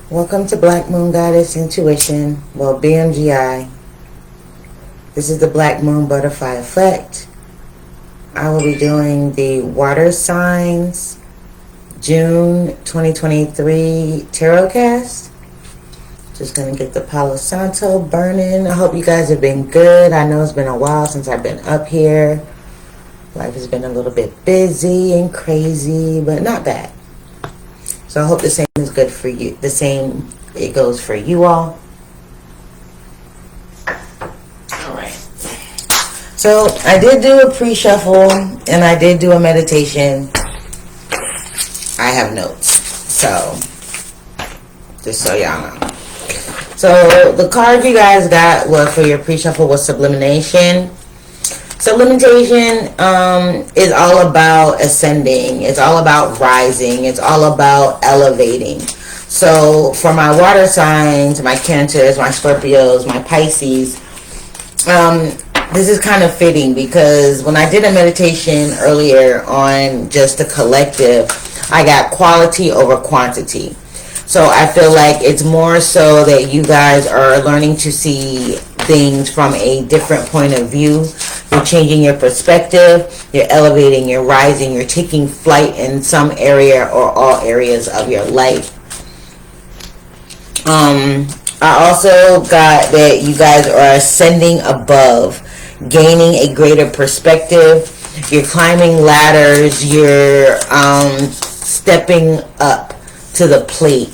Welcome to Black Moon Goddess Intuition, well, BMGI. This is the Black Moon Butterfly Effect. I will be doing the water signs June 2023 Tarotcast. Just going to get the Palo Santo burning. I hope you guys have been good. I know it's been a while since I've been up here. Life has been a little bit busy and crazy, but not bad. So I hope the same is good for you. The same it goes for you all. Alright. So I did do a pre-shuffle and I did do a meditation. I have notes. So just so y'all know. So the card you guys got for your pre-shuffle was Sublimation. Sublimation is all about ascending. It's all about rising. It's all about elevating. So for my water signs, my Cancers, my Scorpios, my Pisces, this is kind of fitting because when I did a meditation earlier on just the collective, I got quality over quantity. So I feel like it's more so that you guys are learning to see things from a different point of view. You're changing your perspective, you're elevating, you're rising, you're taking flight in some area or all areas of your life. I also got that you guys are ascending above, gaining a greater perspective. You're climbing ladders, you're stepping up to the plate.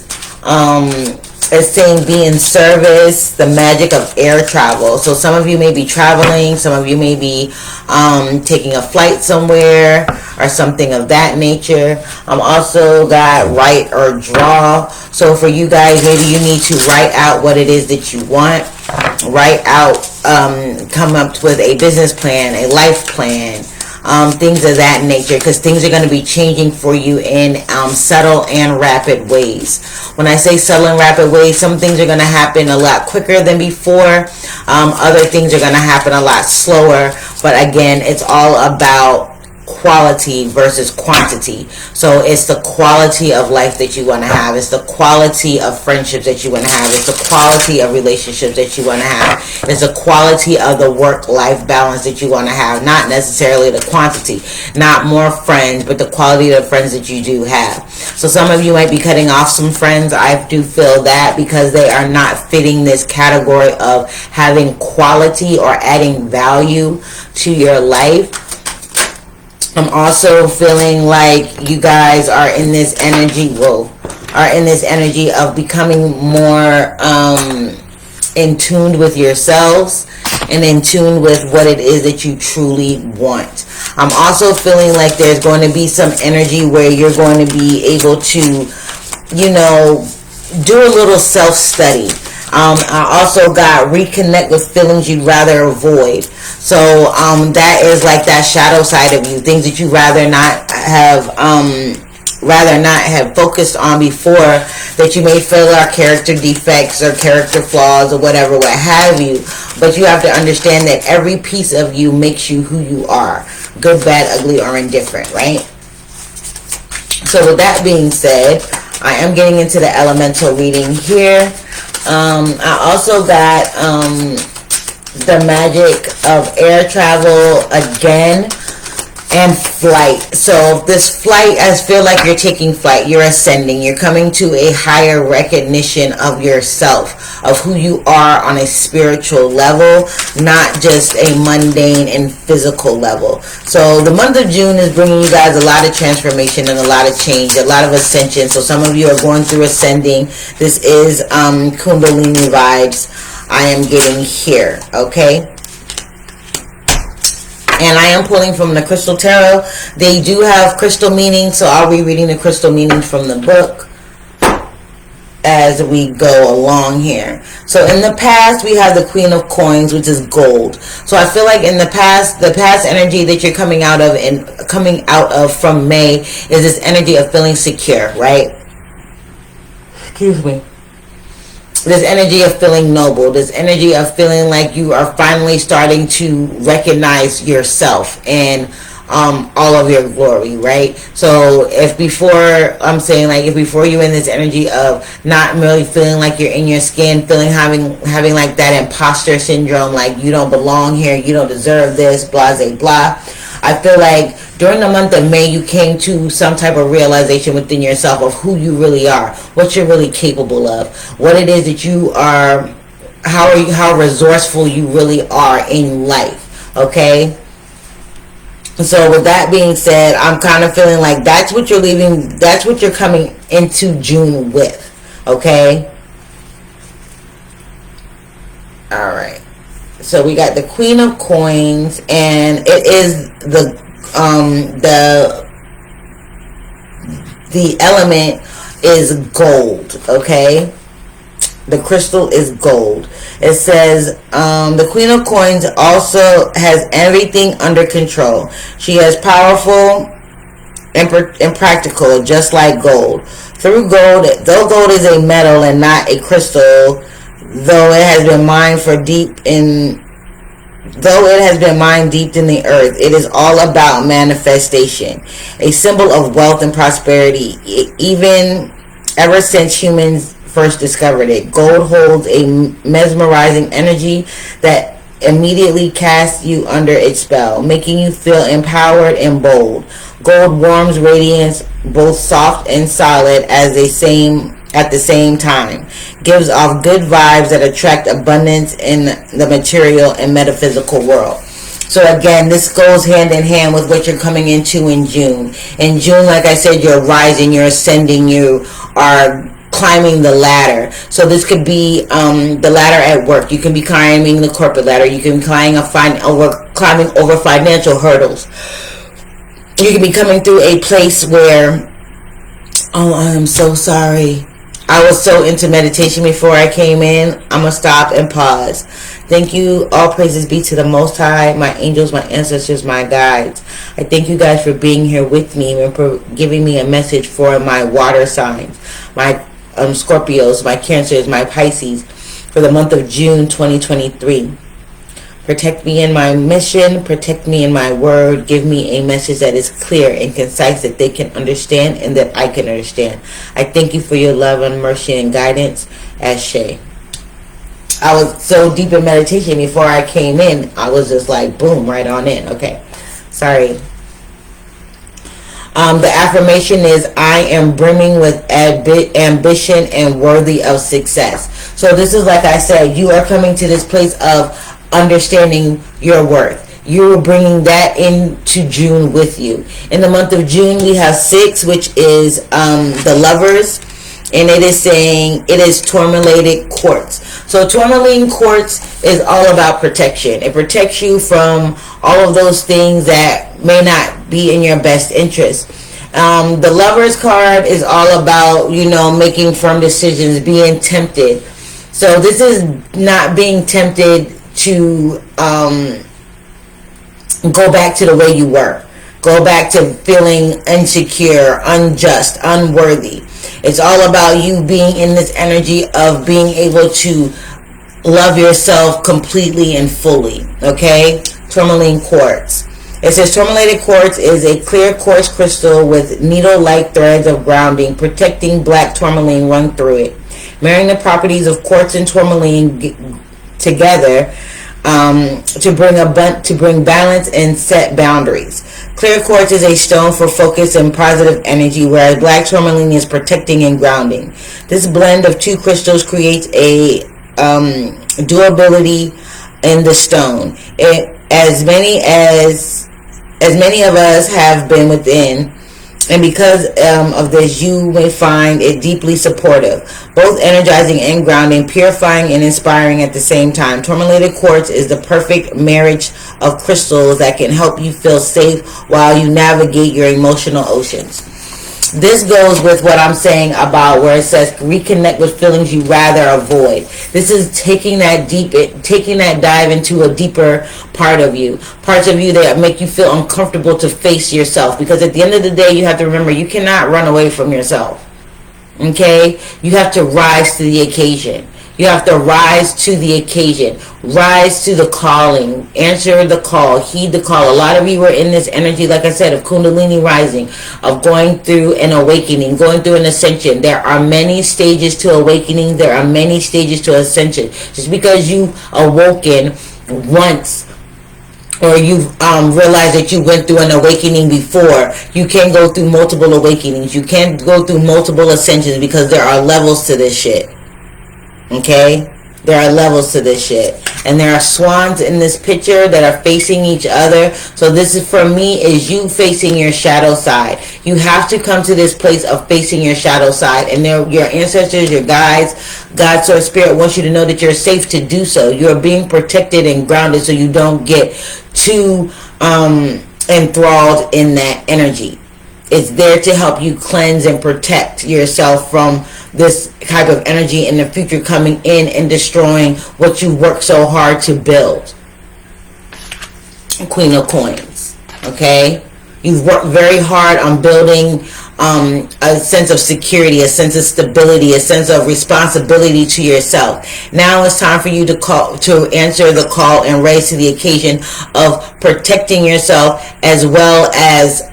It's saying be in service, the magic of air travel. So some of you may be traveling, some of you may be taking a flight somewhere or something of that nature. I'm also got write or draw. So for you guys, maybe you need to write out what it is that you want. Write out, come up with a business plan, a life plan. Things of that nature, because things are going to be changing for you in subtle and rapid ways. When I say subtle and rapid ways, some things are going to happen a lot quicker than before. Other things are going to happen a lot slower. But again, it's all about quality versus quantity. So it's the quality of life that you want to have. It's the quality of friendships that you want to have. It's the quality of relationships that you want to have. It's the quality of the work-life balance that you want to have. Not necessarily the quantity. Not more friends, but the quality of the friends that you do have. So some of you might be cutting off some friends. I do feel that because they are not fitting this category of having quality or adding value to your life. I'm also feeling like you guys are in this energy, of becoming more in tune with yourselves and in tune with what it is that you truly want. I'm also feeling like there's going to be some energy where you're going to be able to, do a little self-study. I also got reconnect with feelings you'd rather avoid. So that is like that shadow side of you, things that you rather not have focused on before, that you may feel are character defects or character flaws or whatever, what have you. But you have to understand that every piece of you makes you who you are, good, bad, ugly, or indifferent, right? So with that being said, I am getting into the elemental reading here. I also got the magic of air travel again and flight. So this flight, I feel like you're taking flight, you're ascending, you're coming to a higher recognition of yourself, of who you are on a spiritual level, not just a mundane and physical level. So the month of June is bringing you guys a lot of transformation and a lot of change, a lot of ascension. So some of you are going through ascending. This is Kundalini vibes I am getting here, okay? And I am pulling from the Crystal Tarot. They do have crystal meanings, so I'll be reading the crystal meanings from the book as we go along here. So in the past, we have the Queen of Coins, which is gold. So I feel like in the past energy that you're coming out of from May is this energy of feeling secure, right? Excuse me. This energy of feeling noble, this energy of feeling like you are finally starting to recognize yourself and all of your glory, right? So if before, I'm saying, like, if before you in this energy of not really feeling like you're in your skin, having like that imposter syndrome, like you don't belong here, you don't deserve this, blah blah blah. I feel like during the month of May, you came to some type of realization within yourself of who you really are, what you're really capable of, what it is that you are, how resourceful you really are in life, okay? So with that being said, I'm kind of feeling like that's what you're leaving, that's what you're coming into June with, okay? All right. So we got the Queen of Coins, and it is the element is gold, okay? The crystal is gold. It says the Queen of Coins also has everything under control. She is powerful and practical, just like gold. Through gold, though gold is a metal and not a crystal, though it has been mined deep in the earth, it is all about manifestation, a symbol of wealth and prosperity. Even ever since humans first discovered it, gold holds a mesmerizing energy that immediately casts you under its spell, making you feel empowered and bold. Gold warms radiance, both soft and solid, at the same time, gives off good vibes that attract abundance in the material and metaphysical world. So again, this goes hand in hand with what you're coming into in June. In June, like I said, you're rising, you're ascending, you are climbing the ladder. So this could be the ladder at work. You can be climbing the corporate ladder. You can be climbing over financial hurdles. You can be coming through a place where, oh, I am so sorry, I was so into meditation before I came in. I'm going to stop and pause. Thank you. All praises be to the Most High, my angels, my ancestors, my guides. I thank you guys for being here with me and for giving me a message for my water signs, my Scorpios, my Cancers, my Pisces, for the month of June 2023. Protect me in my mission, protect me in my word, give me a message that is clear and concise that they can understand and that I can understand. I thank you for your love and mercy and guidance as Shea. I was so deep in meditation before I came in, I was just like, boom, right on in. Okay, sorry. The affirmation is, I am brimming with ambition and worthy of success. So this is, like I said, you are coming to this place of understanding your worth. You're bringing that into June with you. In the month of June, we have 6, which is the Lovers, and it is saying it is tourmalated quartz. So tourmaline quartz is all about protection. It protects you from all of those things that may not be in your best interest. The Lovers card is all about, making firm decisions, being tempted. So this is not being tempted to go back to the way you were. Go back to feeling insecure, unjust, unworthy. It's all about you being in this energy of being able to love yourself completely and fully. Okay? Tourmaline quartz. It says tourmalated quartz is a clear quartz crystal with needle-like threads of grounding, protecting black tourmaline run through it. Marrying the properties of quartz and tourmaline together to bring balance and set boundaries. Clear quartz is a stone for focus and positive energy, whereas black tourmaline is protecting and grounding. This blend of two crystals creates a durability in the stone. As many of us have been within, and because of this, you may find it deeply supportive, both energizing and grounding, purifying and inspiring at the same time. Tourmalated quartz is the perfect marriage of crystals that can help you feel safe while you navigate your emotional oceans. This goes with what I'm saying about where it says reconnect with feelings you rather avoid. This is taking that dive into a deeper part of you. Parts of you that make you feel uncomfortable to face yourself. Because at the end of the day, you have to remember, you cannot run away from yourself. Okay? You have to rise to the occasion. You have to rise to the occasion, rise to the calling, answer the call, heed the call. A lot of you are in this energy, like I said, of Kundalini rising, of going through an awakening, going through an ascension. There are many stages to awakening. There are many stages to ascension. Just because you've awoken once, or you've realized that you went through an awakening before, you can go through multiple awakenings. You can go through multiple ascensions, because there are levels to this shit. Okay? There are levels to this shit. And there are swans in this picture that are facing each other. So this is, for me, is you facing your shadow side. You have to come to this place of facing your shadow side. And your ancestors, your guides, God, Source, Spirit wants you to know that you're safe to do so. You're being protected and grounded so you don't get too enthralled in that energy. It's there to help you cleanse and protect yourself from this type of energy in the future coming in and destroying what you worked so hard to build. Queen of Coins. Okay? You've worked very hard on building a sense of security, a sense of stability, a sense of responsibility to yourself. Now it's time for you to answer the call and rise to the occasion of protecting yourself, as well as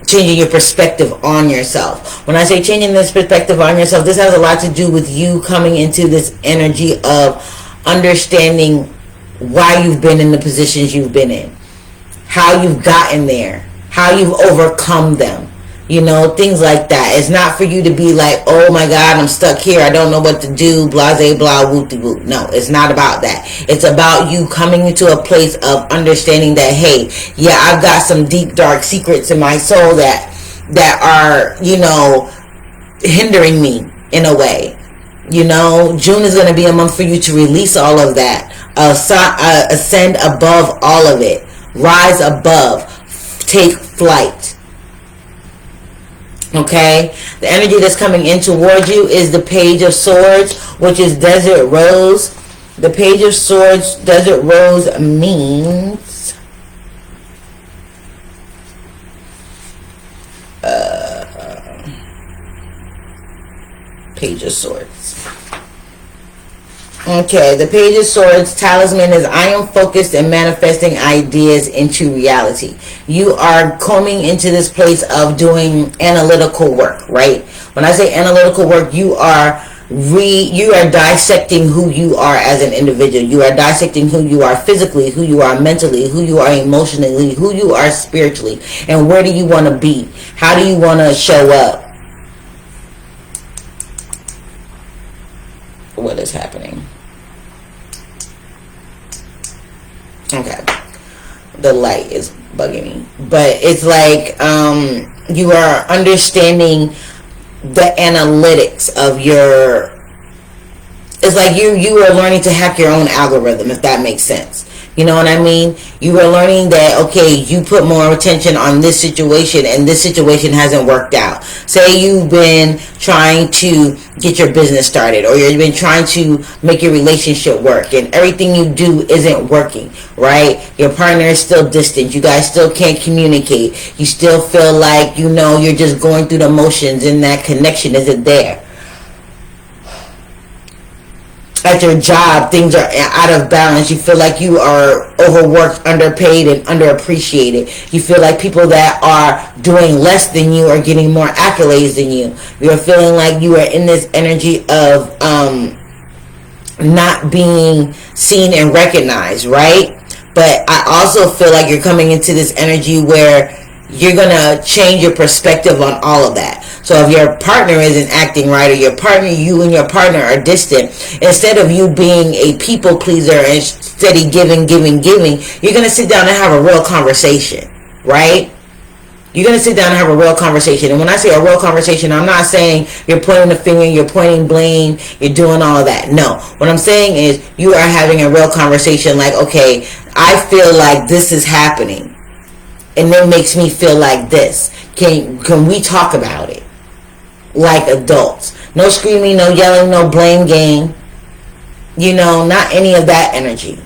changing your perspective on yourself. When I say changing this perspective on yourself, this has a lot to do with you coming into this energy of understanding why you've been in the positions you've been in, how you've gotten there, how you've overcome them. You know, things like that. It's not for you to be like, oh my God, I'm stuck here, I don't know what to do, blase blah, whoop-de-whoop. No, it's not about that. It's about you coming into a place of understanding that, hey, yeah, I've got some deep, dark secrets in my soul that are, you know, hindering me in a way. You know, June is going to be a month for you to release all of that. Ascend above all of it. Rise above. Take flight. Okay, the energy that's coming in towards you is the Page of Swords, which is Desert Rose. The Page of Swords, Desert Rose means Page of Swords. Okay, the Page of Swords talisman is I am focused and manifesting ideas into reality. You are coming into this place of doing analytical work, right? When I say analytical work, you are dissecting who you are as an individual. You are dissecting who you are physically, who you are mentally, who you are emotionally, who you are spiritually, and where do you want to be? How do you want to show up? What is happening? Okay, the light is bugging me, but it's like you are understanding the analytics of your. It's like you are learning to hack your own algorithm, if that makes sense. You know what I mean? You are learning that, okay, you put more attention on this situation and this situation hasn't worked out. Say you've been trying to get your business started, or you've been trying to make your relationship work, and everything you do isn't working, right? Your partner is still distant. You guys still can't communicate. You still feel like, you know, you're just going through the motions and that connection isn't there. At your job, things are out of balance. You feel like you are overworked, underpaid, and underappreciated. You feel like people that are doing less than you are getting more accolades than you. You're feeling like you are in this energy of not being seen and recognized, right? But I also feel like you're coming into this energy where you're going to change your perspective on all of that. So if your partner isn't acting right, or you and your partner are distant, instead of you being a people pleaser and steady giving, you're going to sit down and have a real conversation, right? You're going to sit down and have a real conversation. And when I say a real conversation, I'm not saying you're pointing the finger, you're pointing blame, you're doing all of that. No. What I'm saying is you are having a real conversation like, okay, I feel like this is happening, and it makes me feel like this. Can we talk about it? Like adults. No screaming, no yelling, no blame game. You know, not any of that energy.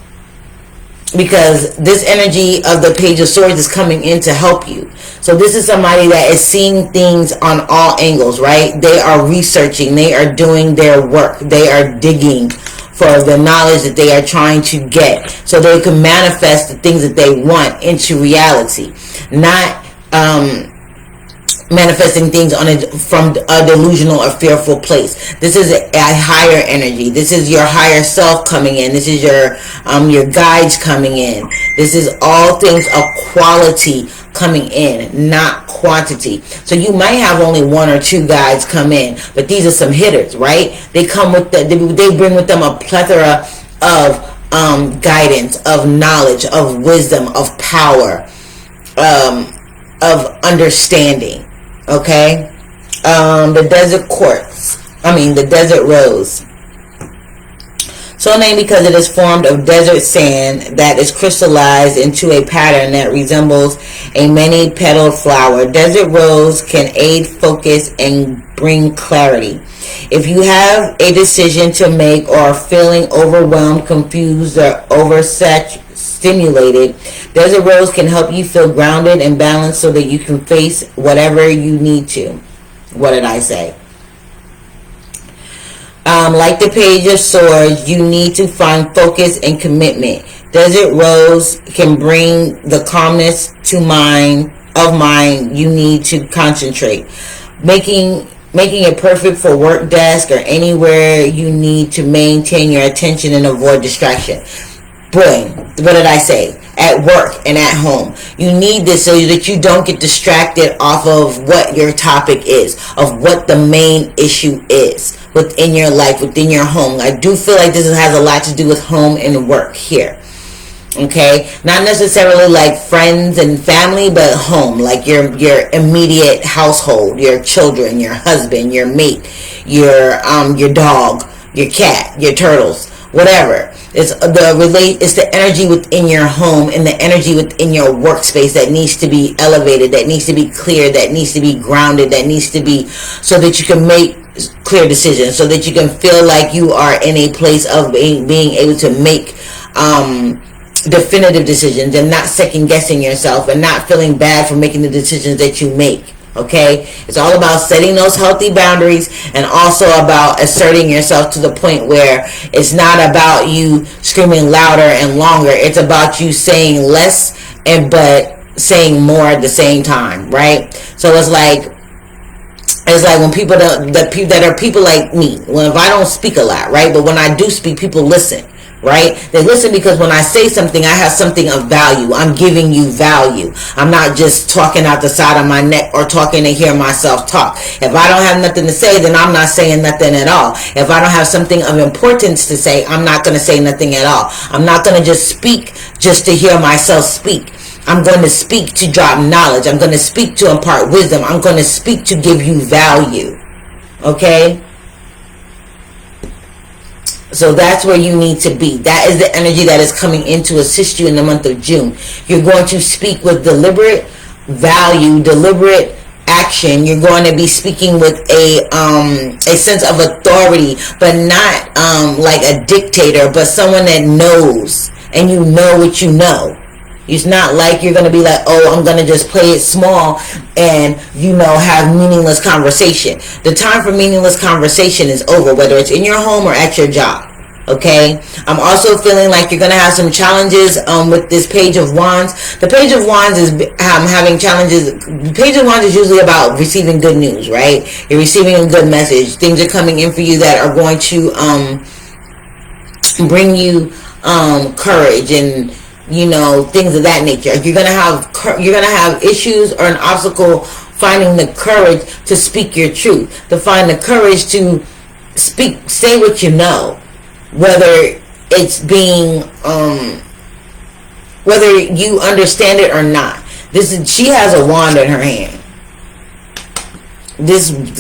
because this energy of the Page of Swords is coming in to help you. So this is somebody that is seeing things on all angles, right? They are researching, they are doing their work, they are digging for the knowledge that they are trying to get, so they can manifest the things that they want into reality, not manifesting things from a delusional or fearful place. This is a higher energy. This is your higher self coming in. This is your guides coming in. This is all things of quality coming in, not quantity. So you might have only one or two guides come in, but these are some hitters, right? They come with they bring with them a plethora of guidance, of knowledge, of wisdom, of power, of understanding. Okay, the desert rose. So named because it is formed of desert sand that is crystallized into a pattern that resembles a many-petaled flower. Desert rose can aid focus and bring clarity. If you have a decision to make or are feeling overwhelmed, confused, or overstimulated, Desert Rose can help you feel grounded and balanced so that you can face whatever you need to. What did I say? Like the Page of Swords, you need to find focus and commitment. Desert Rose can bring the calmness to mind you need to concentrate. Making it perfect for work desk or anywhere you need to maintain your attention and avoid distraction. Boy, what did I say? At work and at home. You need this so that you don't get distracted off of what your topic is, of what the main issue is within your life, within your home. I do feel like this has a lot to do with home and work here. Okay, not necessarily like friends and family, but home, like your immediate household, your children, your husband, your mate, your dog, your cat, your turtles, whatever. It's the energy within your home and the energy within your workspace that needs to be elevated, that needs to be clear, that needs to be grounded, that needs to be so that you can make clear decisions, so that you can feel like you are in a place of being able to make definitive decisions and not second guessing yourself and not feeling bad for making the decisions that you make. Okay, it's all about setting those healthy boundaries and also about asserting yourself to the point where it's not about you screaming louder and longer. It's about you saying less but saying more at the same time, right? So it's like when people that are people like me, if I don't speak a lot, right, but when I do speak, people listen. Right? They listen because when I say something, I have something of value. I'm giving you value. I'm not just talking out the side of my neck or talking to hear myself talk. If I don't have nothing to say, then I'm not saying nothing at all. If I don't have something of importance to say, I'm not going to say nothing at all. I'm not going to just speak just to hear myself speak. I'm going to speak to drop knowledge. I'm going to speak to impart wisdom. I'm going to speak to give you value. Okay? So that's where you need to be. That is the energy that is coming in to assist you in the month of June. You're going to speak with deliberate value, deliberate action. You're going to be speaking with a sense of authority, but not like a dictator, but someone that knows, and you know what you know. It's not like you're going to be like, oh, I'm going to just play it small and, have meaningless conversation. The time for meaningless conversation is over, whether it's in your home or at your job. Okay? I'm also feeling like you're going to have some challenges with this Page of Wands. The Page of Wands is having challenges. The Page of Wands is usually about receiving good news, right? You're receiving a good message. Things are coming in for you that are going to bring you courage and things of that nature. You're gonna have issues or an obstacle finding the courage to speak your truth, to find the courage to say what you know, whether it's being whether you understand it or not. She has a wand in her hand.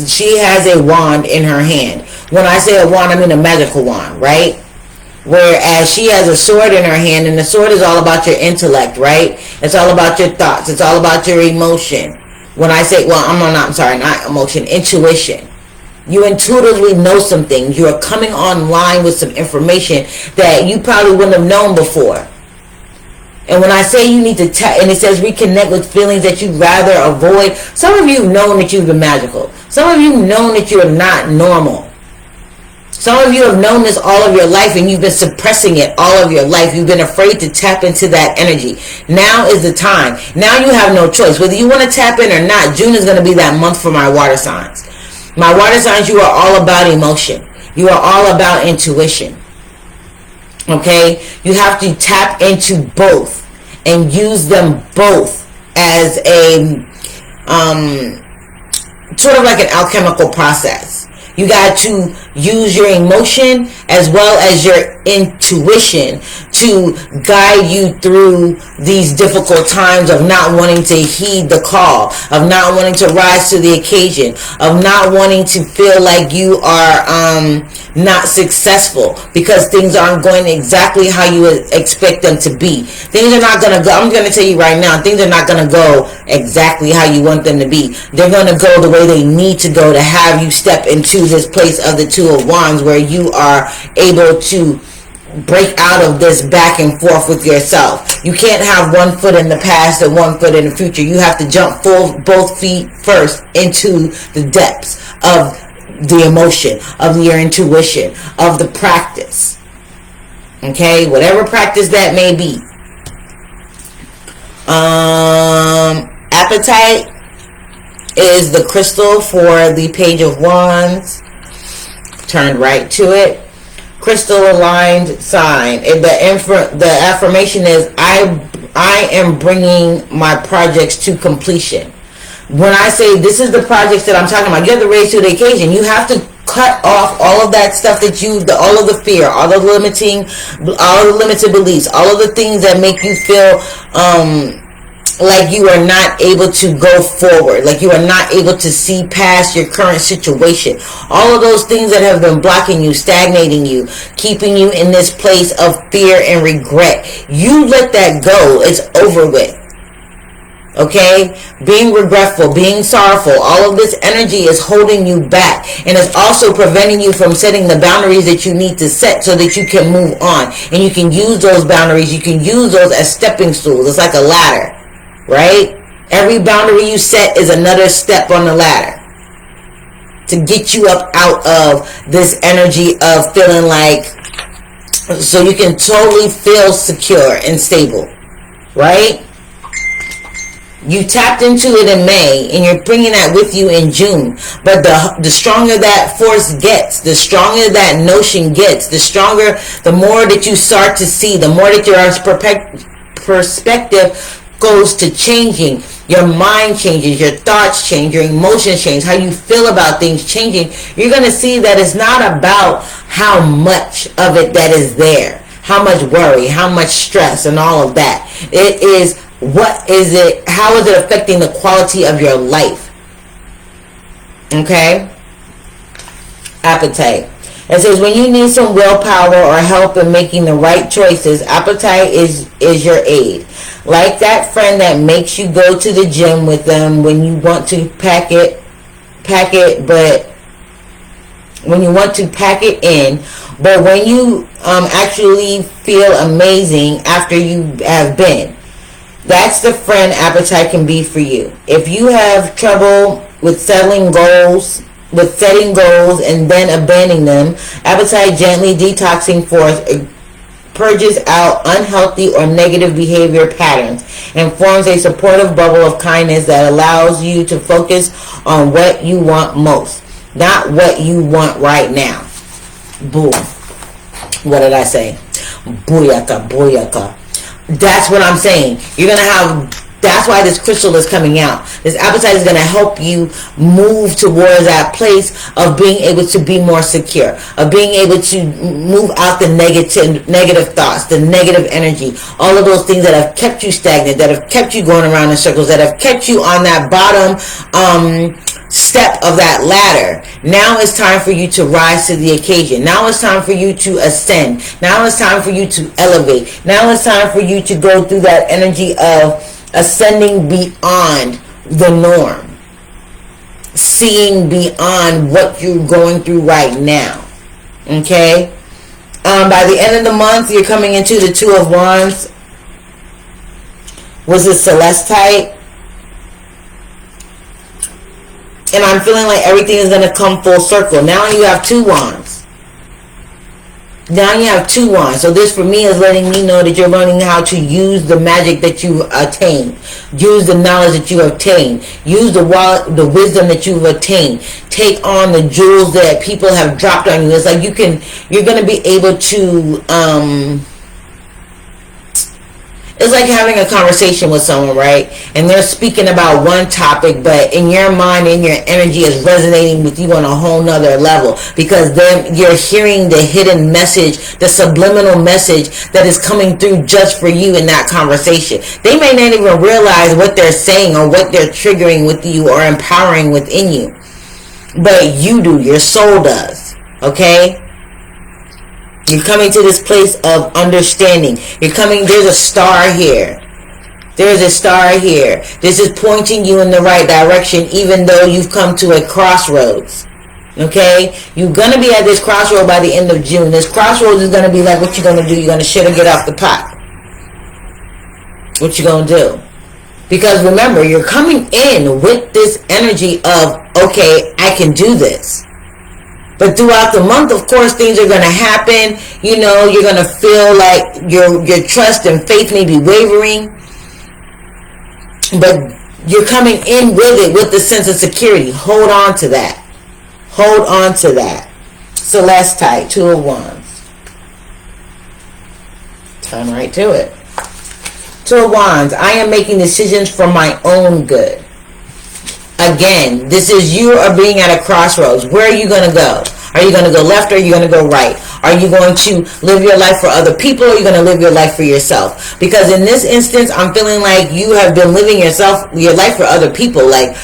She has a wand in her hand. When I say a wand, I mean a magical wand, right? Whereas she has a sword in her hand, and the sword is all about your intellect, right? It's all about your thoughts. It's all about your emotion. When I say, not emotion, intuition. You intuitively know some things. You are coming online with some information that you probably wouldn't have known before. And when I say you need to tap, and it says reconnect with feelings that you'd rather avoid, some of you have known that you've been magical. Some of you have known that you're not normal. Some of you have known this all of your life and you've been suppressing it all of your life. You've been afraid to tap into that energy. Now is the time. Now you have no choice. Whether you want to tap in or not, June is going to be that month for my water signs. My water signs, you are all about emotion. You are all about intuition. Okay? You have to tap into both and use them both as a sort of like an alchemical process. You got to use your emotion as well as your intuition to guide you through these difficult times of not wanting to heed the call, of not wanting to rise to the occasion, of not wanting to feel like you are not successful because things aren't going exactly how you would expect them to be. Things are not going to go, I'm going to tell you right now, things are not going to go exactly how you want them to be. They're going to go the way they need to go to have you step into this place of the Two of Wands where you are able to break out of this back and forth with yourself. You can't have one foot in the past and one foot in the future. You have to jump both feet first into the depths of the emotion, of your intuition, of the practice. Okay, whatever practice that may be. Appetite is the crystal for the Page of Wands. Turn right to it. Crystal aligned sign. The affirmation is I am bringing my projects to completion. When I say this is the projects that I'm talking about, you have to raise to the occasion. You have to cut off all of that stuff that all of the fear, all of the limited beliefs, all of the things that make you feel like you are not able to go forward, like you are not able to see past your current situation. All of those things that have been blocking you, stagnating you, keeping you in this place of fear and regret. You let that go. It's over with. Okay? Being regretful, being sorrowful, all of this energy is holding you back, and it's also preventing you from setting the boundaries that you need to set so that you can move on. And you can use those boundaries, you can use those as stepping stools. It's like a ladder, right? Every boundary you set is another step on the ladder to get you up out of this energy of feeling like, so you can totally feel secure and stable, right? You tapped into it in May, and you're bringing that with you in June. But the stronger that force gets, the stronger that notion gets, the more that you start to see, the more that your perspective goes to changing. Your mind changes, your thoughts change, your emotions change, how you feel about things changing. You're going to see that it's not about how much of it that is there, how much worry, how much stress, and all of that. It is, what is it, how is it affecting the quality of your life? Okay? Appetite. It says when you need some willpower or help in making the right choices, appetite is your aid. Like that friend that makes you go to the gym with them when you want to pack it, but when you want to pack it in, but when you actually feel amazing after you have been. That's the friend appetite can be for you. If you have trouble with setting goals and then abandoning them, appetite gently detoxing force purges out unhealthy or negative behavior patterns and forms a supportive bubble of kindness that allows you to focus on what you want most, not what you want right now. Boom. What did I say? Booyaka, booyaka. That's what I'm saying. You're going to have, that's why this crystal is coming out. This appetite is going to help you move towards that place of being able to be more secure, of being able to move out the negative thoughts, the negative energy, all of those things that have kept you stagnant, that have kept you going around in circles, that have kept you on that bottom step of that ladder. Now it's time for you to rise to the occasion. Now it's time for you to ascend. Now it's time for you to elevate. Now it's time for you to go through that energy of ascending beyond the norm, seeing beyond what you're going through right now. Okay? By the end of the month, you're coming into the Two of Wands. was it Celestite? And I'm feeling like everything is going to come full circle. Now you have 2 wands. Now you have 2 wands. So this for me is letting me know that you're learning how to use the magic that you attained. Use the knowledge that you obtained. Use the wisdom that you've attained. Take on the jewels that people have dropped on you. It's like you're going to be able to, it's like having a conversation with someone, right? And they're speaking about one topic, but in your mind and your energy is resonating with you on a whole nother level, because then you're hearing the hidden message, the subliminal message that is coming through just for you in that conversation. They may not even realize what they're saying or what they're triggering with you or empowering within you, but you do. Your soul does. Okay? You're coming to this place of understanding. There's a star here. There's a star here. This is pointing you in the right direction, even though you've come to a crossroads. Okay? You're going to be at this crossroad by the end of June. This crossroads is going to be like, what you going to do? You're going to shit or get off the pot. What you going to do? Because remember, you're coming in with this energy of, okay, I can do this. But throughout the month, of course, things are going to happen. You know, you're going to feel like your trust and faith may be wavering. But you're coming in with it with the sense of security. Hold on to that. Hold on to that. Celestite, 2 of Wands. Turn right to it. 2 of Wands. I am making decisions for my own good. Again, this is you are being at a crossroads. Where are you going to go? Are you going to go left or are you going to go right? Are you going to live your life for other people or are you going to live your life for yourself? Because in this instance, I'm feeling like you have been living your life for other people. Like,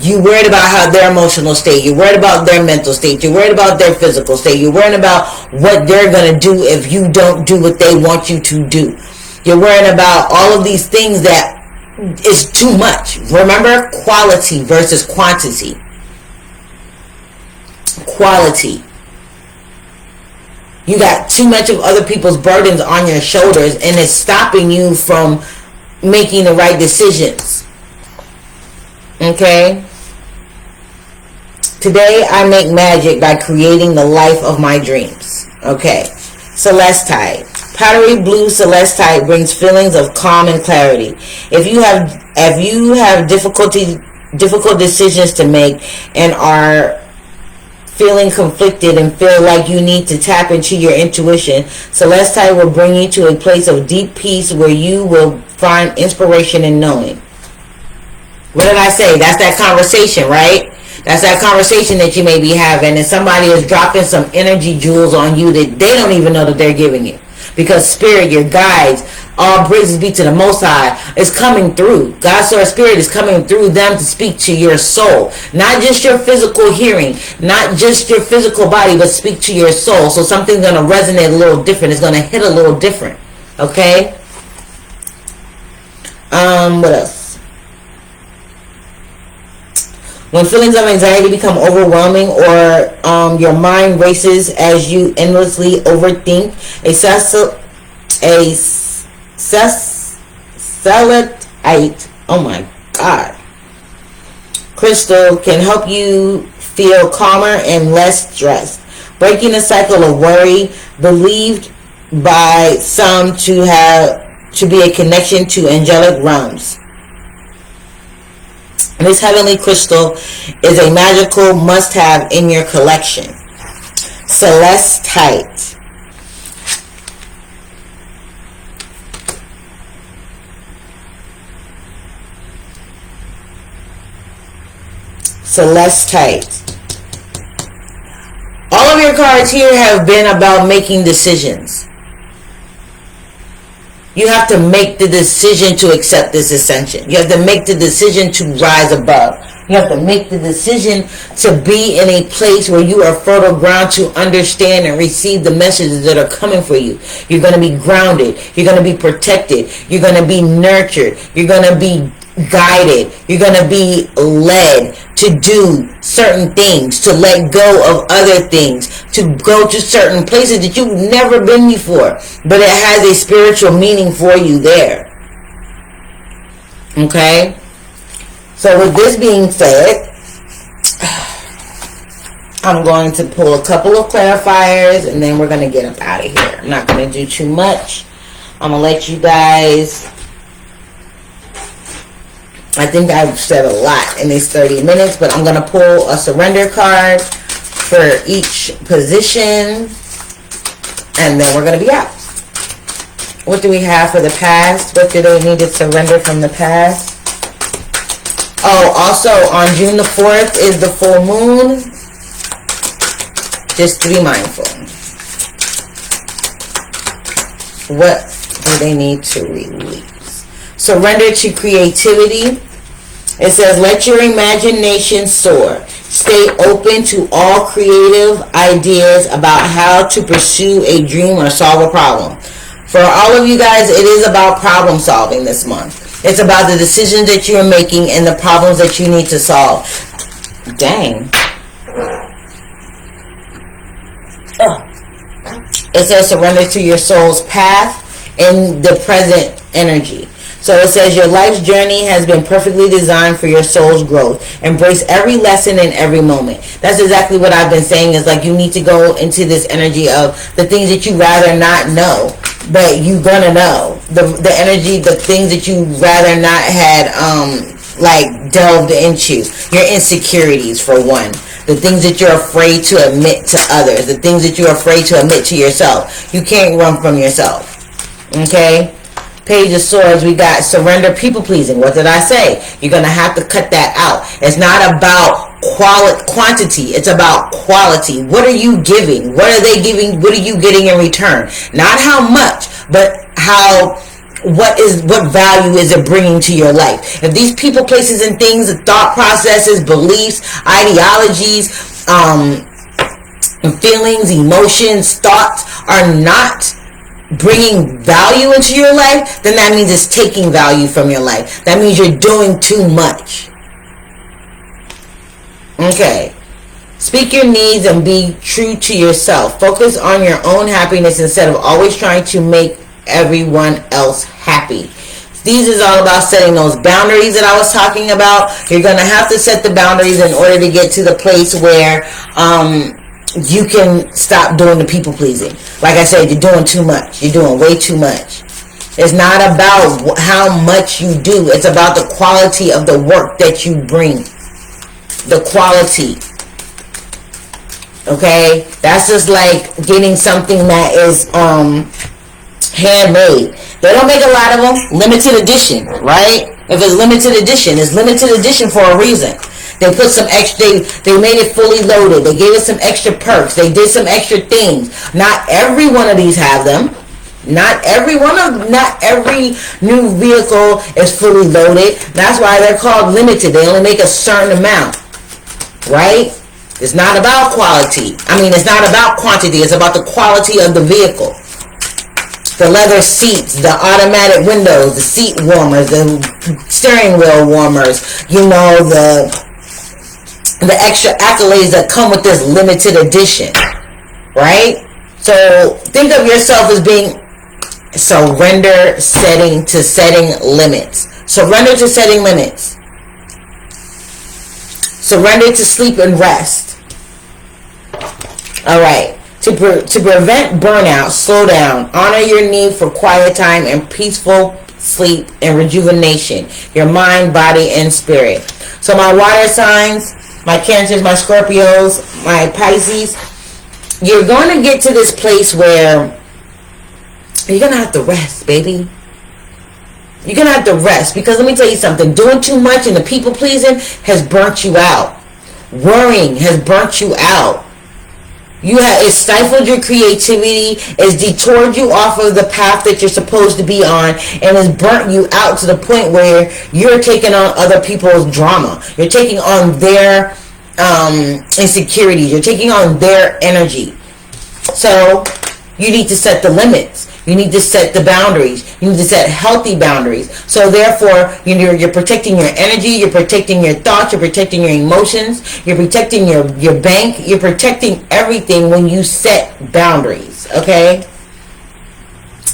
you worried about how their emotional state. You're worried about their mental state. You're worried about their physical state. You're worried about what they're going to do if you don't do what they want you to do. You're worried about all of these things that is too much. Remember, quality versus quantity. Quality. You got too much of other people's burdens on your shoulders and it's stopping you from making the right decisions. Okay? Today I make magic by creating the life of my dreams. Okay. Celestite. Powdery blue celestite brings feelings of calm and clarity. If you have difficult decisions to make and are feeling conflicted and feel like you need to tap into your intuition, celestite will bring you to a place of deep peace where you will find inspiration in knowing. What did I say? That's that conversation, right? That's that conversation that you may be having, and somebody is dropping some energy jewels on you that they don't even know that they're giving you. Because Spirit, your guides, all praises be to the Most High, is coming through. God's Source Spirit is coming through them to speak to your soul. Not just your physical hearing, not just your physical body, but speak to your soul. So something's going to resonate a little different. It's going to hit a little different. Okay? What else? When feelings of anxiety become overwhelming or your mind races as you endlessly overthink, a celestite, oh my God, crystal can help you feel calmer and less stressed, breaking the cycle of worry, believed by some to be a connection to angelic realms. This heavenly crystal is a magical must-have in your collection. Celestite. Celestite. All of your cards here have been about making decisions. You have to make the decision to accept this ascension. You have to make the decision to rise above. You have to make the decision to be in a place where you are fertile ground to understand and receive the messages that are coming for you. You're going to be grounded. You're going to be protected. You're going to be nurtured. You're going to be guided. You're going to be led to do certain things, to let go of other things, to go to certain places that you've never been before, but it has a spiritual meaning for you there. Okay? So with this being said, I'm going to pull a couple of clarifiers and then we're going to get up out of here. I'm not going to do too much. I'm going to let you guys... I think I've said a lot in these 30 minutes, but I'm going to pull a surrender card for each position and then we're going to be out. What do we have for the past? What do they need to surrender from the past? Oh, also on June the 4th is the full moon. Just to be mindful. What do they need to release? Surrender to creativity. It says, let your imagination soar. Stay open to all creative ideas about how to pursue a dream or solve a problem. For all of you guys, it is about problem solving this month. It's about the decisions that you're making and the problems that you need to solve. Dang. It says surrender to your soul's path in the present energy. So it says your life's journey has been perfectly designed for your soul's growth. Embrace every lesson in every moment. That's exactly what I've been saying, is like you need to go into this energy of the things that you rather not know, but you gonna know. The energy, the things that you rather not had like delved into. Your insecurities, for one. The things that you're afraid to admit to others. The things that you're afraid to admit to yourself. You can't run from yourself. Okay? Page of Swords, we got surrender, people pleasing. What did I say? You're going to have to cut that out. It's not about quantity. It's about quality. What are you giving? What are they giving? What are you getting in return? Not how much, but what value is it bringing to your life? If these people, places, and things, thought processes, beliefs, ideologies, feelings, emotions, thoughts are not bringing value into your life, then that means it's taking value from your life. That means you're doing too much. Okay. Speak your needs and be true to yourself. Focus on your own happiness instead of always trying to make everyone else happy. These is all about setting those boundaries that I was talking about. You're going to have to set the boundaries in order to get to the place where you can stop doing the people pleasing. Like I said, you're doing too much. You're doing way too much. It's not about how much you do. It's about the quality of the work that you bring. The quality. Okay? That's just like getting something that is handmade. They don't make a lot of them. Limited edition, right? If it's limited edition, it's limited edition for a reason. They put some extra, they made it fully loaded. They gave it some extra perks. They did some extra things. Not every one of these have them. Not every new vehicle is fully loaded. That's why they're called limited. They only make a certain amount. Right? It's not about quality. It's not about quantity. It's about the quality of the vehicle. The leather seats, the automatic windows, the seat warmers, the steering wheel warmers, the extra accolades that come with this limited edition, right? So think of yourself as being setting limits. Surrender to setting limits. Surrender to sleep and rest. All right. To prevent burnout, slow down. Honor your need for quiet time and peaceful sleep and rejuvenation. Your mind, body, and spirit. So my water signs, my Cancers, my Scorpios, my Pisces, you're going to get to this place where you're going to have to rest, baby. You're going to have to rest, because let me tell you something. Doing too much and the people pleasing has burnt you out. Worrying has burnt you out. It's stifled your creativity, it's detoured you off of the path that you're supposed to be on, and it's burnt you out to the point where you're taking on other people's drama. You're taking on their insecurities. You're taking on their energy. So you need to set the limits. You need to set the boundaries. You need to set healthy boundaries. So therefore, you're protecting your energy, you're protecting your thoughts, you're protecting your emotions, you're protecting your bank, you're protecting everything when you set boundaries, okay?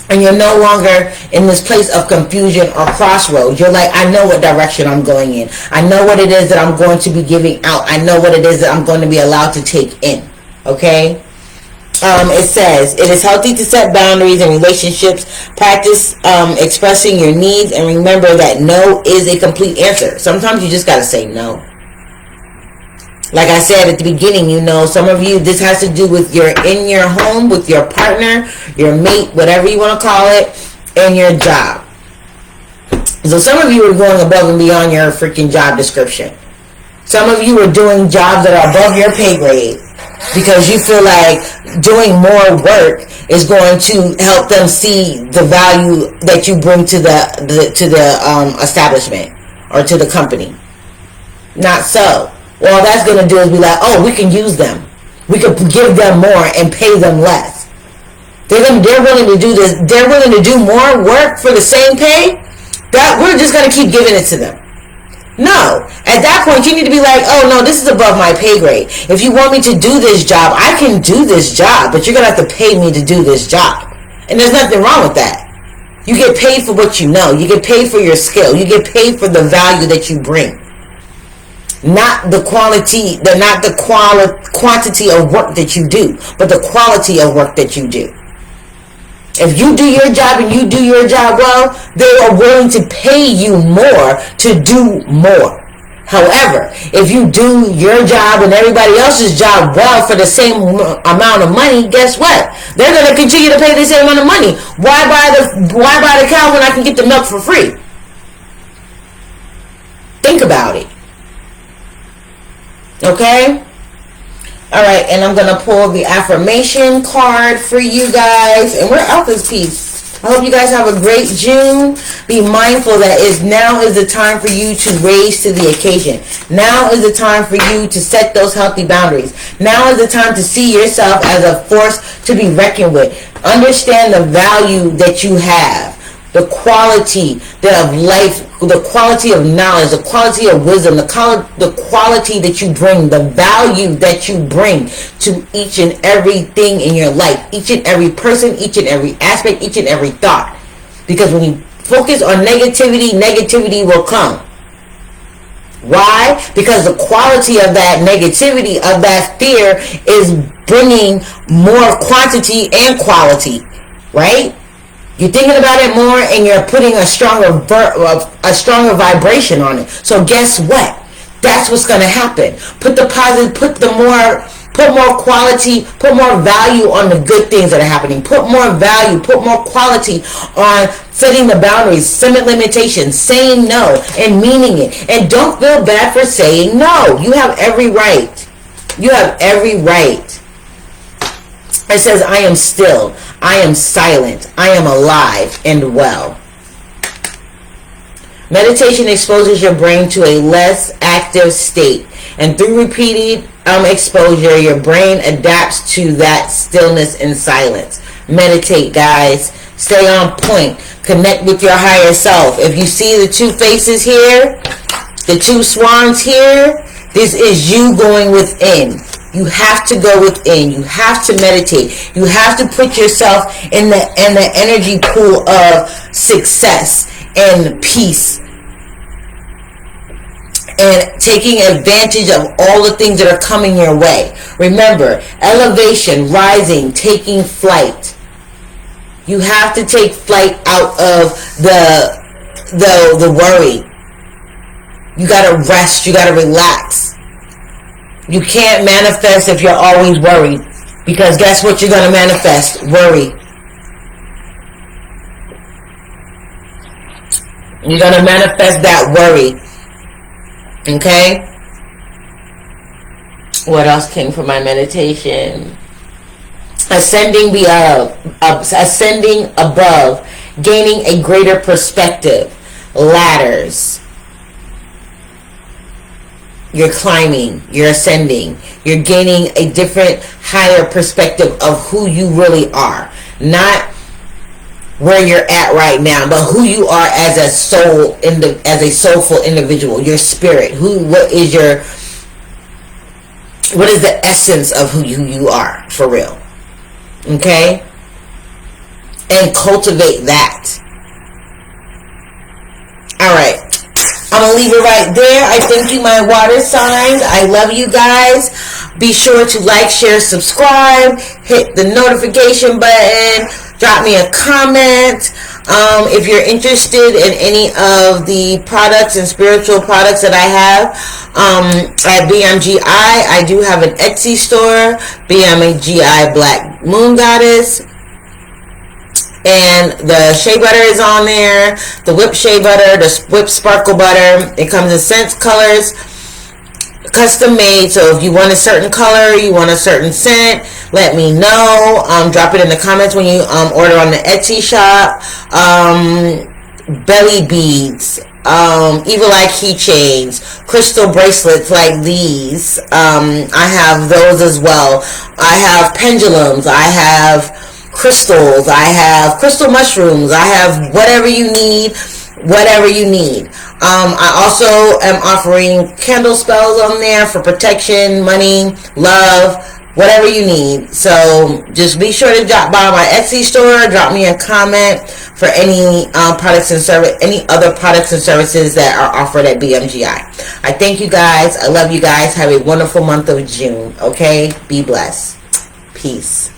And you're no longer in this place of confusion or crossroads. You're like, I know what direction I'm going in. I know what it is that I'm going to be giving out. I know what it is that I'm going to be allowed to take in. Okay? It says, it is healthy to set boundaries in relationships. Practice expressing your needs, and remember that no is a complete answer. Sometimes you just got to say no. Like I said at the beginning, you know, some of you, this has to do with in your home, with your partner, your mate, whatever you want to call it, and your job. So some of you are going above and beyond your freaking job description. Some of you are doing jobs that are above your pay grade because you feel like doing more work is going to help them see the value that you bring to the establishment or to the company. Not so. Well, all that's going to do is be like, oh, we can use them. We could give them more and pay them less. They're willing to do this. They're willing to do more work for the same pay. That we're just going to keep giving it to them. No. At that point, you need to be like, oh, no, this is above my pay grade. If you want me to do this job, I can do this job, but you're going to have to pay me to do this job. And there's nothing wrong with that. You get paid for what you know. You get paid for your skill. You get paid for the value that you bring. Not the quantity of work that you do, but the quality of work that you do. If you do your job and you do your job well, they are willing to pay you more to do more. However, if you do your job and everybody else's job well for the same amount of money, guess what? They're going to continue to pay the same amount of money. Why buy the cow when I can get the milk for free? Think about it. Okay? Alright, and I'm going to pull the affirmation card for you guys. And we're out this piece. I hope you guys have a great June. Be mindful that now is the time for you to raise to the occasion. Now is the time for you to set those healthy boundaries. Now is the time to see yourself as a force to be reckoned with. Understand the value that you have. The quality of life, the quality of knowledge, the quality of wisdom, the quality that you bring, the value that you bring to each and everything in your life, each and every person, each and every aspect, each and every thought. Because when you focus on negativity will come. Why? Because the quality of that negativity, of that fear, is bringing more quantity and quality, right? You're thinking about it more, and you're putting a stronger vibration on it. So guess what? That's what's going to happen. Put more quality, put more value on the good things that are happening. Put more value, put more quality on setting the boundaries, setting limitations, saying no, and meaning it. And don't feel bad for saying no. You have every right. You have every right. It says, I am still, I am silent, I am alive and well. Meditation exposes your brain to a less active state. And through repeated exposure, your brain adapts to that stillness and silence. Meditate, guys. Stay on point. Connect with your higher self. If you see the two faces here, the two swans here, this is you going within. You have to go within. You have to meditate. You have to put yourself in the energy pool of success and peace, and taking advantage of all the things that are coming your way. Remember, elevation, rising, taking flight. You have to take flight out of the worry. You gotta rest. You gotta relax. You can't manifest if you're always worried. Because guess what you're going to manifest? Worry. You're going to manifest that worry. Okay? What else came from my meditation? Ascending above. Gaining a greater perspective. Ladders. You're climbing, you're ascending, you're gaining a different, higher perspective of who you really are. Not where you're at right now, but who you are as a soul, as a soulful individual, your spirit. What is the essence of who you are, for real? Okay? and cultivate that. Alright, I'm going to leave it right there. I thank you, my water signs. I love you guys. Be sure to like, share, subscribe. Hit the notification button. Drop me a comment. If you're interested in any of the products and spiritual products that I have at BMGI, I do have an Etsy store, BMGI Black Moon Goddess. And the shea butter is on there, the whipped shea butter, the whipped sparkle butter. It comes in scents, colors, custom made. So if you want a certain color, you want a certain scent, let me know. Drop it in the comments when you order on the Etsy shop. Belly beads, evil eye keychains, crystal bracelets like these. I have those as well. I have pendulums. I have crystals. I have crystal mushrooms. I have whatever you need. I also am offering candle spells on there for protection, money, love, whatever you need. So just be sure to drop by my Etsy store. Drop me a comment for any products and service, any other products and services that are offered at BMGI. I thank you guys. I love you guys. Have a wonderful month of June. Okay, be blessed. Peace.